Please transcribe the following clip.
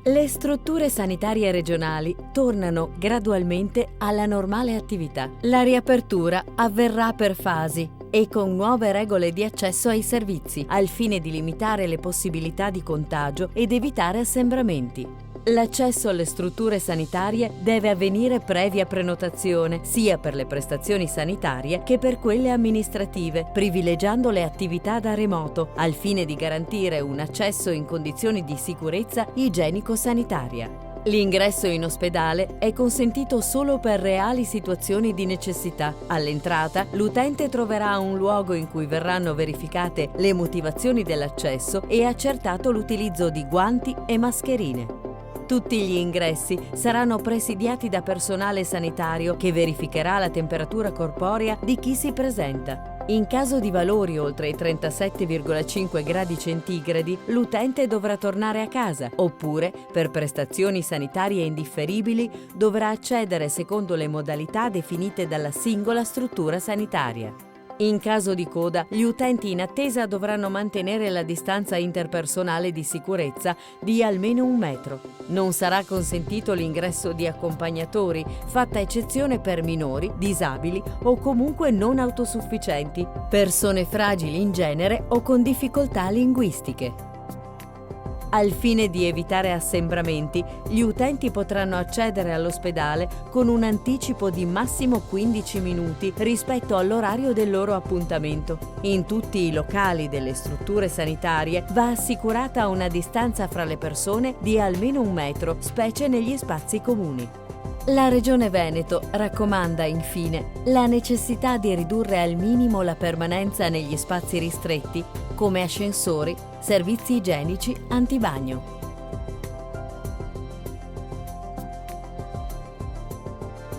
Le strutture sanitarie regionali tornano gradualmente alla normale attività. La riapertura avverrà per fasi e con nuove regole di accesso ai servizi, al fine di limitare le possibilità di contagio ed evitare assembramenti. L'accesso alle strutture sanitarie deve avvenire previa prenotazione, sia per le prestazioni sanitarie che per quelle amministrative, privilegiando le attività da remoto, al fine di garantire un accesso in condizioni di sicurezza igienico-sanitaria. L'ingresso in ospedale è consentito solo per reali situazioni di necessità. All'entrata, l'utente troverà un luogo in cui verranno verificate le motivazioni dell'accesso e accertato l'utilizzo di guanti e mascherine. Tutti gli ingressi saranno presidiati da personale sanitario che verificherà la temperatura corporea di chi si presenta. In caso di valori oltre i 37,5 gradi centigradi, l'utente dovrà tornare a casa, oppure, per prestazioni sanitarie indifferibili, dovrà accedere secondo le modalità definite dalla singola struttura sanitaria. In caso di coda, gli utenti in attesa dovranno mantenere la distanza interpersonale di sicurezza di almeno 1 metro. Non sarà consentito l'ingresso di accompagnatori, fatta eccezione per minori, disabili o comunque non autosufficienti, persone fragili in genere o con difficoltà linguistiche. Al fine di evitare assembramenti, gli utenti potranno accedere all'ospedale con un anticipo di massimo 15 minuti rispetto all'orario del loro appuntamento. In tutti i locali delle strutture sanitarie va assicurata una distanza fra le persone di almeno 1 metro, specie negli spazi comuni. La Regione Veneto raccomanda infine la necessità di ridurre al minimo la permanenza negli spazi ristretti, come ascensori, servizi igienici, antibagno.